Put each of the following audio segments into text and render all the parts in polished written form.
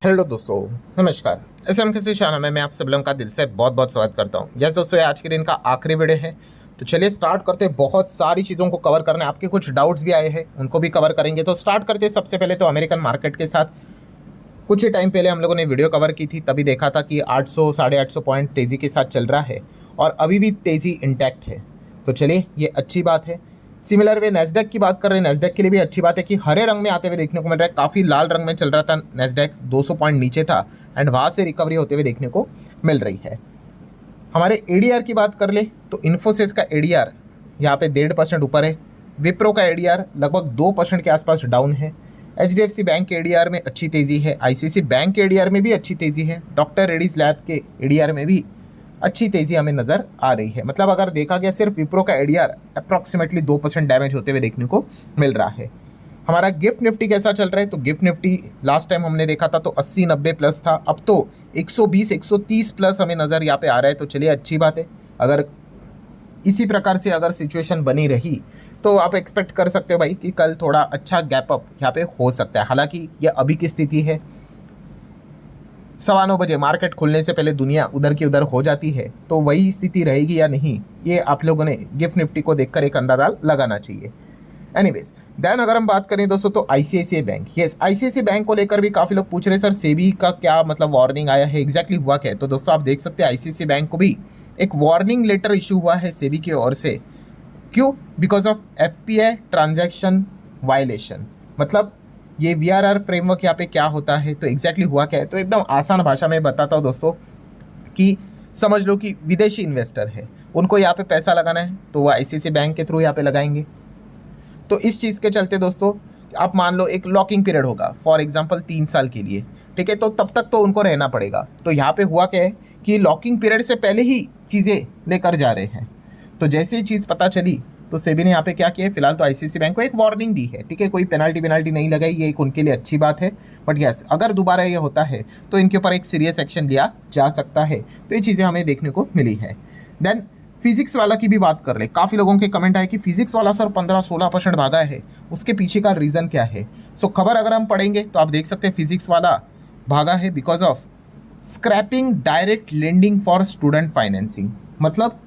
Hello दोस्तों, नमस्कार। SM किसी चैनल में मैं आप सब लोगों का दिल से बहुत बहुत स्वागत करता हूं। यस दोस्तों, ये आज के दिन का आखिरी वीडियो है, तो चलिए स्टार्ट करते हैं। बहुत सारी चीज़ों को कवर करना है, आपके कुछ डाउट्स भी आए हैं, उनको भी कवर करेंगे। तो स्टार्ट करते हैं सबसे पहले तो अमेरिकन मार्केट के साथ। कुछ ही टाइम पहले हम लोगों ने वीडियो कवर की थी, तभी देखा था कि 800 850 पॉइंट तेज़ी के साथ चल रहा है और अभी भी तेज़ी इंटैक्ट है। तो चलिए, ये अच्छी बात है। सिमिलर वे नेस्डेक की बात कर रहे हैं, नेस्डेक के लिए भी अच्छी बात है कि हरे रंग में आते हुए देखने को मिल रहा है। काफ़ी लाल रंग में चल रहा था नेस्डेक, 200 पॉइंट नीचे था एंड वहाँ से रिकवरी होते हुए देखने को मिल रही है। हमारे एडीआर की बात कर ले तो इन्फोसिस का एडीआर यहाँ पे 1.5% ऊपर है। विप्रो का एडीआर लगभग 2% के आसपास डाउन है। एचडीएफसी बैंक के एडीआर में अच्छी तेज़ी है। आईसीसी बैंक के एडीआर में भी अच्छी तेज़ी है। डॉक्टर रेड्डीज लैब के एडीआर में भी अच्छी तेज़ी हमें नज़र आ रही है। मतलब अगर देखा गया सिर्फ विप्रो का एडीआर अप्रॉक्सीमेटली 2% डैमेज होते हुए देखने को मिल रहा है। हमारा गिफ्ट निफ्टी कैसा चल रहा है, तो गिफ्ट निफ्टी लास्ट टाइम हमने देखा था तो 80-90 प्लस था, अब तो 120-130 प्लस हमें नज़र यहाँ पे आ रहा है। तो चलिए, अच्छी बात है। अगर इसी प्रकार से अगर सिचुएशन बनी रही तो आप एक्सपेक्ट कर सकते हो भाई कि कल थोड़ा अच्छा गैप अप यहाँ पे हो सकता है। हालांकि यह अभी की स्थिति है, 9:15 बजे मार्केट खुलने से पहले दुनिया उधर की उधर हो जाती है, तो वही स्थिति रहेगी या नहीं, ये आप लोगों ने गिफ्ट निफ्टी को देखकर एक अंदाजा लगाना चाहिए। एनीवेज, देन अगर हम बात करें दोस्तों तो ICICI bank, yes ICICI bank को लेकर भी काफ़ी लोग पूछ रहे हैं सर सेबी का क्या मतलब वार्निंग आया है, एग्जैक्टली हुआ क्या है। तो दोस्तों आप देख सकते हैं आईसीआईसीआई बैंक को भी एक वार्निंग लेटर इशू हुआ है सेबी की ओर से। क्यों? Because of FPI transaction violation. मतलब ये वीआरआर फ्रेमवर्क यहाँ पे क्या होता है, तो एग्जैक्टली हुआ क्या है, तो एकदम आसान भाषा में बताता हूँ दोस्तों कि समझ लो कि विदेशी इन्वेस्टर है, उनको यहाँ पे पैसा लगाना है तो वो आईसीआईसीआई बैंक के थ्रू यहाँ पे लगाएंगे। तो इस चीज़ के चलते दोस्तों आप मान लो एक लॉकिंग पीरियड होगा फॉर एग्जांपल 3 साल के लिए, ठीक है, तो तब तक तो उनको रहना पड़ेगा। तो यहाँ पे हुआ क्या है कि लॉकिंग पीरियड से पहले ही चीज़ें लेकर जा रहे हैं। तो जैसे ही चीज़ पता चली तो सेबी ने यहाँ पे क्या किया है, फिलहाल तो आईसीआईसीआई बैंक को एक वार्निंग दी है, ठीक है, कोई पेनाल्टी नहीं लगाई, ये एक उनके लिए अच्छी बात है। बट यस, अगर दोबारा ये होता है तो इनके ऊपर एक सीरियस एक्शन लिया जा सकता है। तो ये चीज़ें हमें देखने को मिली है। देन फिजिक्स वाला की भी बात कर ले, काफ़ी लोगों के कमेंट आए कि फिजिक्स वाला सर 15-16% भागा है, उसके पीछे का रीज़न क्या है। सो खबर अगर हम पढ़ेंगे तो आप देख सकते हैं फिजिक्स वाला भागा है because of scrapping direct lending for student financing. मतलब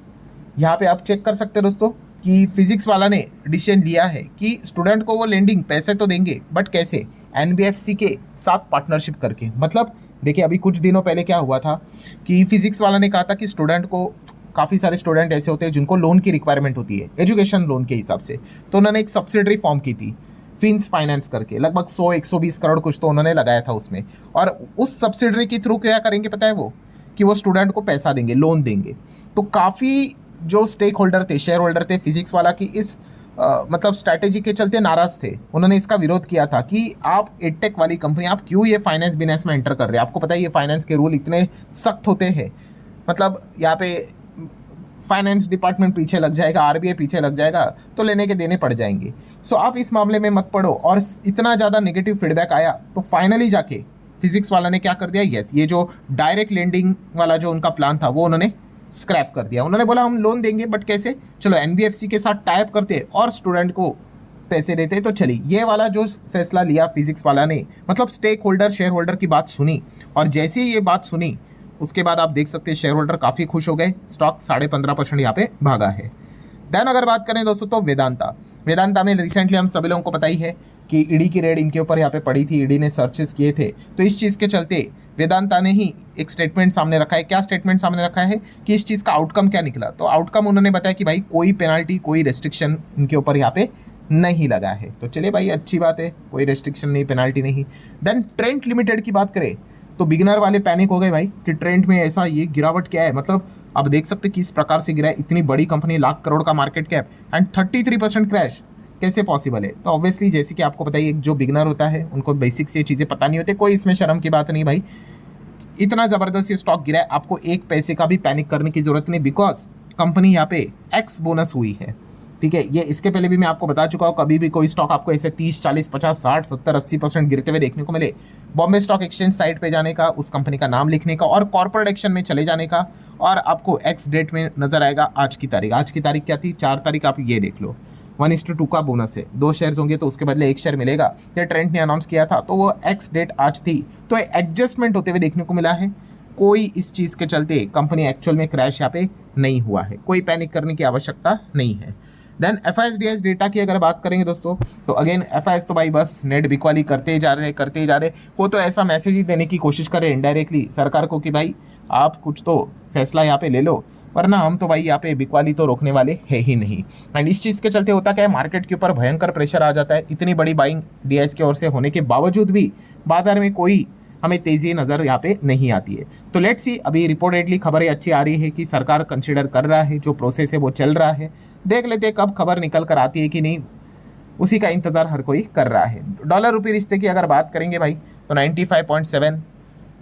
यहाँ पे आप चेक कर सकते हैं दोस्तों कि फिजिक्स वाला ने डिसीजन लिया है कि स्टूडेंट को वो लेंडिंग पैसे तो देंगे बट कैसे, एनबीएफसी के साथ पार्टनरशिप करके। मतलब देखिए, अभी कुछ दिनों पहले क्या हुआ था कि फिजिक्स वाला ने कहा था कि स्टूडेंट को, काफ़ी सारे स्टूडेंट ऐसे होते हैं जिनको लोन की रिक्वायरमेंट होती है एजुकेशन लोन के हिसाब से, तो उन्होंने एक सब्सिडरी फॉर्म की थी फिन्स फाइनेंस करके, लगभग 100-120 करोड़ कुछ तो उन्होंने लगाया था उसमें। और उस सब्सिडरी के थ्रू क्या करेंगे पता है वो, कि वो स्टूडेंट को पैसा देंगे, लोन देंगे। तो काफ़ी जो स्टेक होल्डर थे, शेयर होल्डर थे फिजिक्स वाला की इस मतलब स्ट्रैटेजी के चलते नाराज थे। उन्होंने इसका विरोध किया था कि आप एडटेक वाली कंपनी, आप क्यों ये फाइनेंस बिजनेस में एंटर कर रहे हैं, आपको पता है ये फाइनेंस के रूल इतने सख्त होते हैं। मतलब यहाँ पे फाइनेंस डिपार्टमेंट पीछे लग जाएगा, आरबीआई पीछे लग जाएगा, तो लेने के देने पड़ जाएंगे। सो आप इस मामले में मत पड़ो। और इतना ज़्यादा नेगेटिव फीडबैक आया तो फाइनली जाके फिजिक्स वाला ने क्या कर दिया, यस ये जो डायरेक्ट लेंडिंग वाला जो उनका प्लान था वो उन्होंने स्क्रैप कर दिया। उन्होंने बोला हम लोन देंगे बट कैसे, चलो एनबीएफसी के साथ टाई अप करते और स्टूडेंट को पैसे देते। तो चलिए, ये वाला जो फैसला लिया फिजिक्स वाला ने, मतलब स्टेक होल्डर शेयर होल्डर की बात सुनी, और जैसे ही ये बात सुनी उसके बाद आप देख सकते हैं शेयर होल्डर काफ़ी खुश हो गए, स्टॉक 15.5% यहाँ पे भागा है। देन अगर बात करें दोस्तों तो वेदांता में रिसेंटली हम सभी लोगों को पता ही है कि ईडी की रेड इनके ऊपर यहाँ पे पड़ी थी, ईडी ने सर्चेस किए थे। तो इस चीज़ के चलते वेदांता ने ही एक स्टेटमेंट सामने रखा है। क्या स्टेटमेंट सामने रखा है कि इस चीज़ का आउटकम क्या निकला, तो आउटकम उन्होंने बताया कि भाई कोई पेनाल्टी, कोई रेस्ट्रिक्शन इनके ऊपर यहाँ पे नहीं लगा है। तो चलिए भाई, अच्छी बात है, कोई रेस्ट्रिक्शन नहीं, पेनाल्टी नहीं। देन ट्रेंट लिमिटेड की बात करें तो बिगिनर वाले पैनिक हो गए भाई कि ट्रेंड में ऐसा ये गिरावट क्या है। मतलब आप देख सकते किस प्रकार से गिरा है, इतनी बड़ी कंपनी, लाख करोड़ का मार्केट कैप एंड 33% क्रैश कैसे पॉसिबल है। तो ऑब्वियसली जैसे कि आपको पता है, एक जो बिगिनर होता है उनको बेसिक से चीज़ें पता नहीं होती, कोई इसमें शर्म की बात नहीं भाई। इतना ज़बरदस्त ये स्टॉक गिरा है, आपको एक पैसे का भी पैनिक करने की ज़रूरत नहीं, बिकॉज कंपनी यहाँ पे एक्स बोनस हुई है, ठीक है। ये इसके पहले भी मैं आपको बता चुका हूँ, कभी भी कोई स्टॉक आपको ऐसे 30, 40, 50, 60, 70, 80% गिरते हुए देखने को मिले, बॉम्बे स्टॉक एक्सचेंज साइट पे जाने का, उस कंपनी का नाम लिखने का और कॉर्पोरेट एक्शन में चले जाने का, और आपको एक्स डेट में नजर आएगा आज की तारीख। आज की तारीख क्या थी, 4 तारीख, आप ये देख लो। 1:2 का बोनस है, 2 शेयर्स होंगे तो उसके बदले 1 शेयर मिलेगा। ये ट्रेंट ने अनाउंस किया था तो वो एक्स डेट आज थी, तो एडजस्टमेंट होते हुए देखने को मिला है। कोई इस चीज़ के चलते कंपनी एक्चुअल में क्रैश यहाँ पे नहीं हुआ है, कोई पैनिक करने की आवश्यकता नहीं है। देन FIS डेटा की अगर बात करेंगे दोस्तों, तो अगेन FIS तो भाई बस नेट बिकवाली करते जा रहे। वो तो ऐसा मैसेज ही देने की कोशिश कर रहे इनडायरेक्टली सरकार को कि भाई आप कुछ तो फैसला यहाँ पे ले लो, वरना हम तो भाई यहाँ पे बिकवाली तो रोकने वाले है ही नहीं। एंड इस चीज़ के चलते होता क्या है, मार्केट के ऊपर भयंकर प्रेशर आ जाता है। इतनी बड़ी बाइंग DIS की ओर से होने के बावजूद भी बाजार में कोई हमें तेज़ी नज़र यहाँ पे नहीं आती है। तो लेट्स सी, अभी रिपोर्टेडली खबरें अच्छी आ रही है कि सरकार कंसिडर कर रहा है, जो प्रोसेस है वो चल रहा है। देख लेते हैं कब खबर निकल कर आती है कि नहीं, उसी का इंतज़ार हर कोई कर रहा है। डॉलर रुपये रिश्ते की अगर बात करेंगे भाई, तो 95.7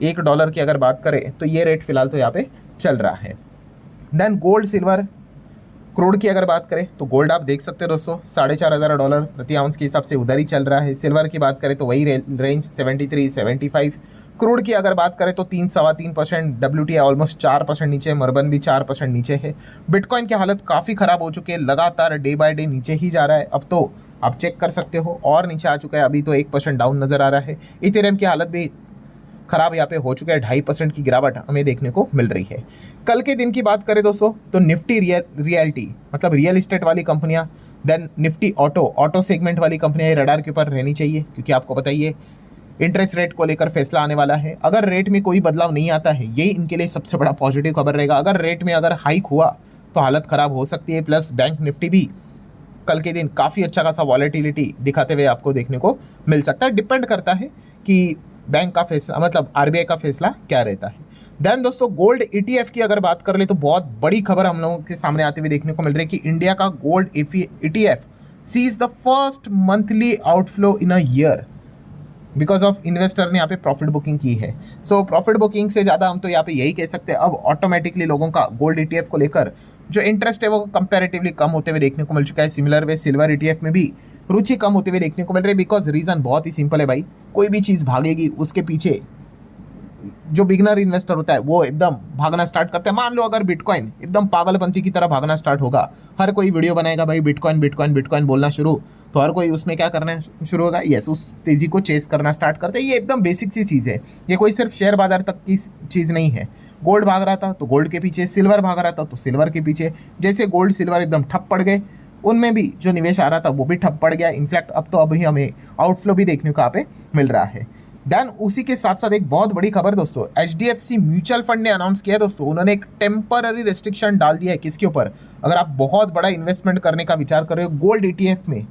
$1 की अगर बात करें तो ये रेट फिलहाल तो यहाँ पे चल रहा है। देन गोल्ड सिल्वर क्रूड की अगर बात करें तो गोल्ड आप देख सकते हैं दोस्तों $4,500 प्रति आउंस के हिसाब से उधर ही चल रहा है। सिल्वर की बात करें तो वही रेंज 73-75। क्रूड की अगर बात करें तो 3-3.25%, WTI ऑलमोस्ट 4% नीचे, मर्बन भी 4% नीचे है। बिटकॉइन की हालत काफ़ी ख़राब हो चुकी है, लगातार डे बाय डे नीचे ही जा रहा है। अब तो आप चेक कर सकते हो और नीचे आ चुका है, अभी तो 1% डाउन नज़र आ रहा है। इथेरियम की हालत भी खराब यहाँ पे हो चुका है, 2.5% की गिरावट हमें देखने को मिल रही है। कल के दिन की बात करें दोस्तों, तो निफ्टी रियल्टी मतलब रियल इस्टेट वाली कंपनियां, देन निफ्टी ऑटो सेगमेंट वाली कंपनियां रडार के ऊपर रहनी चाहिए, क्योंकि आपको पता ही है इंटरेस्ट रेट को लेकर फैसला आने वाला है। अगर रेट में कोई बदलाव नहीं आता है, ये इनके लिए सबसे बड़ा पॉजिटिव खबर रहेगा। अगर रेट में अगर हाइक हुआ तो हालत खराब हो सकती है। प्लस बैंक निफ्टी भी कल के दिन काफ़ी अच्छा खासा वॉलेटिलिटी दिखाते हुए आपको देखने को मिल सकता है। डिपेंड करता है कि बैंक का फैसला मतलब RBI का फैसला क्या रहता है। देन दोस्तों गोल्ड ETF की अगर बात कर ले तो बहुत बड़ी खबर हम लोगों के सामने आते हुए देखने को मिल रही है कि इंडिया का gold ETF sees the first monthly outflow in a year because of investor ने यहाँ पे प्रॉफिट बुकिंग की है। सो प्रॉफिट बुकिंग से ज़्यादा हम तो यहाँ पे यही कह सकते हैं, अब ऑटोमेटिकली लोगों का गोल्ड ETF को लेकर जो इंटरेस्ट है वो कंपैरेटिवली कम होते हुए देखने को मिल चुका है। सिमिलर वे सिल्वर ETF में भी रुचि कम होते हुए देखने को मिल रही है। बिकॉज रीज़न बहुत ही सिंपल है भाई, कोई भी चीज़ भागेगी उसके पीछे जो बिगनर इन्वेस्टर होता है वो एकदम भागना स्टार्ट करता है। मान लो अगर बिटकॉइन एकदम पागलपंथी की तरह भागना स्टार्ट होगा, हर कोई वीडियो बनाएगा भाई बिटकॉइन बोलना शुरू, तो हर कोई उसमें क्या करना शुरू होगा, यस उस तेज़ी को चेस करना स्टार्ट करते हैं। ये एकदम बेसिक सी चीज़ है, ये कोई सिर्फ शेयर बाजार तक की चीज़ नहीं है। गोल्ड भाग रहा था तो गोल्ड के पीछे, सिल्वर भाग रहा था तो सिल्वर के पीछे। जैसे गोल्ड सिल्वर एकदम ठप पड़ गए, उनमें भी जो निवेश आ रहा था वो भी ठप पड़ गया। इनफैक्ट अब तो अभी हमें आउटफ्लो भी देखने को यहाँ पे मिल रहा है। देन उसी के साथ साथ एक बहुत बड़ी खबर दोस्तों, HDFC म्यूचुअल फंड ने अनाउंस किया दोस्तों, उन्होंने एक टेम्पररी रेस्ट्रिक्शन डाल दिया है। किसके ऊपर? अगर आप बहुत बड़ा इन्वेस्टमेंट करने का विचार कर रहे हो गोल्ड ETF में,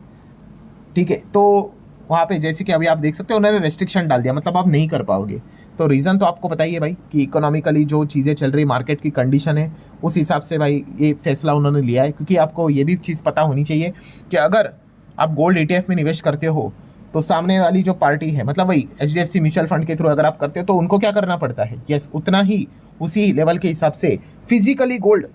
ठीक है, तो वहाँ पे जैसे कि अभी आप देख सकते हो उन्होंने रेस्ट्रिक्शन डाल दिया, मतलब आप नहीं कर पाओगे। तो रीज़न तो आपको पता ही है भाई कि इकोनॉमिकली जो चीज़ें चल रही, मार्केट की कंडीशन है, उस हिसाब से भाई ये फैसला उन्होंने लिया है। क्योंकि आपको ये भी चीज़ पता होनी चाहिए कि अगर आप गोल्ड ETF में निवेश करते हो तो सामने वाली जो पार्टी है, मतलब वही HDFC म्यूचुअल फंड के थ्रू अगर आप करते हो तो उनको क्या करना पड़ता है, यस उतना ही उसी लेवल के हिसाब से फिजिकली गोल्ड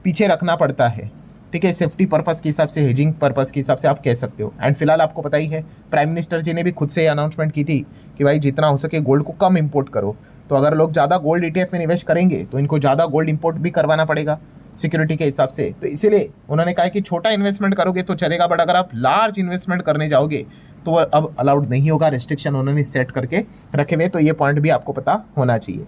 पीछे रखना पड़ता है। ठीक है, सेफ्टी पर्पस के हिसाब से, हेजिंग पर्पस के हिसाब से आप कह सकते हो। एंड फिलहाल आपको पता ही है प्राइम मिनिस्टर जी ने भी खुद से अनाउंसमेंट की थी कि भाई जितना हो सके गोल्ड को कम इंपोर्ट करो। तो अगर लोग ज़्यादा गोल्ड ETF में निवेश करेंगे तो इनको ज़्यादा गोल्ड इंपोर्ट भी करवाना पड़ेगा सिक्योरिटी के हिसाब से। तो इसीलिए उन्होंने कहा कि छोटा इन्वेस्टमेंट करोगे तो चलेगा, बट अगर आप लार्ज इन्वेस्टमेंट करने जाओगे तो वह अब अलाउड नहीं होगा। रेस्ट्रिक्शन उन्होंने सेट करके रखे हुए, तो ये पॉइंट भी आपको पता होना चाहिए।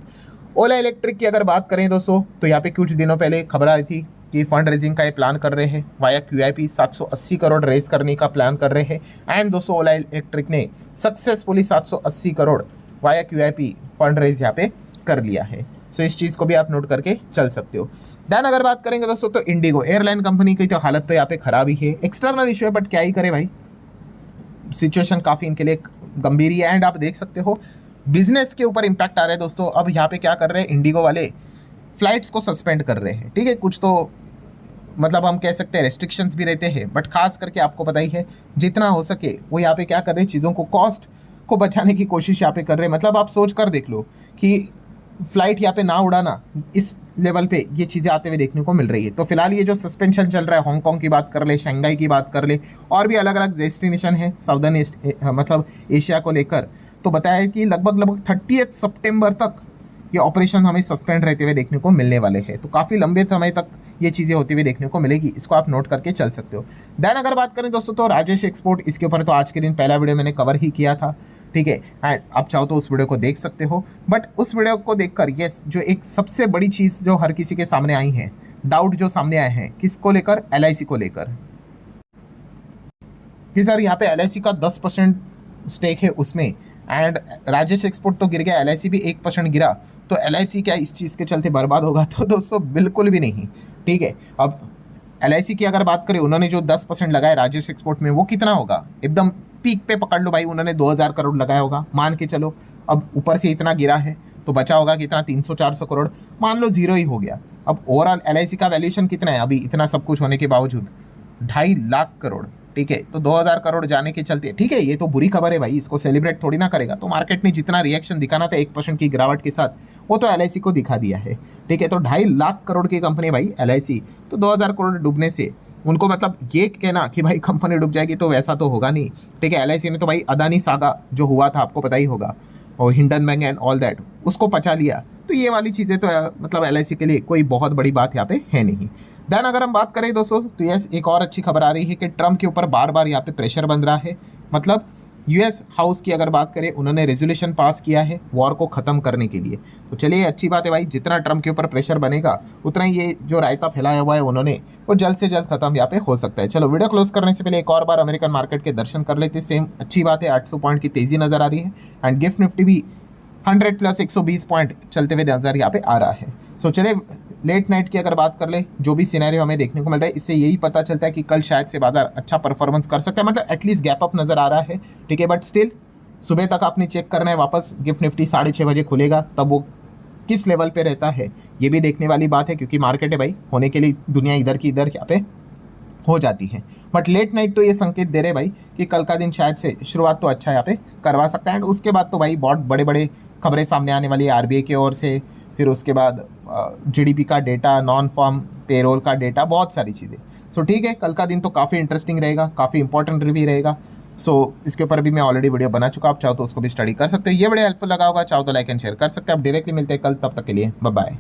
ओला इलेक्ट्रिक की अगर बात करें दोस्तों, तो यहाँ पे कुछ दिनों पहले खबर आई थी कि फंड रेजिंग का ये प्लान कर रहे हैं, वाया QIP 780 करोड़ रेज करने का प्लान कर रहे हैं। एंड दोस्तों ओला इलेक्ट्रिक ने successfully 780 crore via QIP fund raise यहाँ पे कर लिया है। सो इस चीज़ को भी आप नोट करके चल सकते हो। देन अगर बात करेंगे दोस्तों, तो इंडिगो एयरलाइन कंपनी की तो हालत तो यहाँ पे खराब ही है। एक्सटर्नल इशू है, बट क्या ही करे भाई, सिचुएशन काफ़ी इनके लिए गंभीर है। एंड आप देख सकते हो बिजनेस के ऊपर इम्पैक्ट आ रहा है दोस्तों। अब यहाँ पे क्या कर रहे हैं, इंडिगो वाले फ्लाइट्स को सस्पेंड कर रहे हैं। ठीक है, कुछ तो मतलब हम कह सकते हैं रेस्ट्रिक्शंस भी रहते हैं, बट खास करके आपको पता ही है जितना हो सके वो यहाँ पे क्या कर रहे हैं, चीज़ों को कॉस्ट को बचाने की कोशिश यहाँ पे कर रहे हैं। मतलब आप सोच कर देख लो कि फ्लाइट यहाँ पे ना उड़ाना, इस लेवल पे ये चीज़ें आते हुए देखने को मिल रही है। तो फिलहाल ये जो सस्पेंशन चल रहा है, हांगकांग की बात कर ले, शंघाई की बात कर ले, और भी अलग अलग डेस्टिनेशन है साउदर्न ईस्ट मतलब एशिया को लेकर, तो बताया कि लगभग 30 सितंबर तक ये ऑपरेशन हमें सस्पेंड रहते हुए देखने को मिलने वाले हैं। तो काफ़ी लंबे समय तक ये चीज़ें होती हुई देखने को मिलेगी, इसको आप नोट करके चल सकते हो। देन अगर बात करें दोस्तों तो राजेश एक्सपोर्ट, इसके ऊपर तो आज के दिन पहला वीडियो मैंने कवर ही किया था, ठीक है। एंड आप चाहो तो उस वीडियो को देख सकते हो। बट उस वीडियो को देखकर यस, जो एक सबसे बड़ी चीज़ जो हर किसी के सामने आई है, डाउट जो सामने आए हैं, किसको लेकर, LIC को लेकर, कि सर यहाँ पे LIC का 10% स्टेक है उसमें, एंड राजेश एक्सपोर्ट तो गिर गया, LIC भी 1% गिरा, तो LIC क्या इस चीज़ के चलते बर्बाद होगा? तो दोस्तों बिल्कुल भी नहीं, ठीक है। अब LIC की अगर बात करें, उन्होंने जो 10% लगाया राजेश एक्सपोर्ट में, वो कितना होगा? एकदम पीक पे पकड़ लो भाई, उन्होंने 2000 करोड़ लगाया होगा, मान के चलो। अब ऊपर से इतना गिरा है तो बचा होगा कितना, 300-400 करोड़, मान लो जीरो ही हो गया। अब ओवरऑल LIC का वैल्यूएशन कितना है अभी इतना सब कुछ होने के बावजूद? 2.5 लाख करोड़, ठीक है। तो 2000 करोड़ जाने के चलते, ठीक है, ये तो बुरी खबर है भाई, इसको सेलिब्रेट थोड़ी ना करेगा। तो मार्केट ने जितना रिएक्शन दिखाना था 1% की गिरावट के साथ, वो तो LIC को दिखा दिया है, ठीक है। तो 2.5 लाख करोड़ की कंपनी भाई LIC, तो 2000 करोड़ डूबने से उनको मतलब ये कहना कि भाई कंपनी डूब जाएगी, तो वैसा तो होगा नहीं, ठीक है। LIC ने तो भाई अदानी सागा जो हुआ था आपको पता ही होगा, और हिंडनबर्ग एंड ऑल दैट, उसको पचा लिया। तो ये वाली चीज़ें तो मतलब LIC के लिए कोई बहुत बड़ी बात यहाँ पे है नहीं। देन अगर हम बात करें दोस्तों तो यस, एक और अच्छी खबर आ रही है कि ट्रम्प के ऊपर बार बार यहाँ पे प्रेशर बन रहा है। मतलब US हाउस की अगर बात करें, उन्होंने रेजोल्यूशन पास किया है वॉर को ख़त्म करने के लिए। तो चलिए अच्छी बात है भाई, जितना ट्रम्प के ऊपर प्रेशर बनेगा उतना ही ये जो रायता फैलाया हुआ है उन्होंने, वो जल्द से जल्द खत्म यहाँ पे हो सकता है। चलो वीडियो क्लोज करने से पहले एक और बार अमेरिकन मार्केट के दर्शन कर लेते। सेम अच्छी बात है, 800 पॉइंट की तेज़ी नज़र आ रही है, एंड गिफ्ट निफ्टी भी 100 प्लस 120 पॉइंट चलते हुए नजर यहाँ पे आ रहा है। सो चले लेट नाइट की अगर बात कर ले, जो भी सिनेरियो हमें देखने को मिल रहा है, इससे यही पता चलता है कि कल शायद से बाजार अच्छा परफॉर्मेंस कर सकता है, मतलब एटलीस्ट गैप अप नजर आ रहा है, ठीक है। बट स्टिल सुबह तक आपने चेक करना है वापस, गिफ्ट निफ्टी 6:30 बजे खुलेगा, तब वो किस लेवल पे रहता है ये भी देखने वाली बात है, क्योंकि मार्केट है भाई, होने के लिए दुनिया इधर की इधर यहाँ पे हो जाती है। बट लेट नाइट तो ये संकेत दे रहे भाई कि कल का दिन शायद से शुरुआत तो अच्छा यहाँ पे करवा सकता है, एंड उसके बाद तो भाई बहुत बड़े बड़े खबरें सामने आने वाली है RBI की ओर से, फिर उसके बाद GDP का डेटा, नॉन फॉर्म पेरोल का डेटा, बहुत सारी चीज़ें। सो ठीक है, कल का दिन तो काफ़ी इंटरेस्टिंग रहेगा, काफ़ी इंपॉर्टेंट भी रहेगा। सो इसके ऊपर भी मैं ऑलरेडी वीडियो बना चुका, आप चाहो तो उसको भी स्टडी कर सकते हो। ये वीडियो हेल्पफुल लगा होगा, चाहो तो लाइक एंड शेयर कर सकते हैं। आप डायरेक्टली मिलते हैं कल, तब तक के लिए बाय बाय।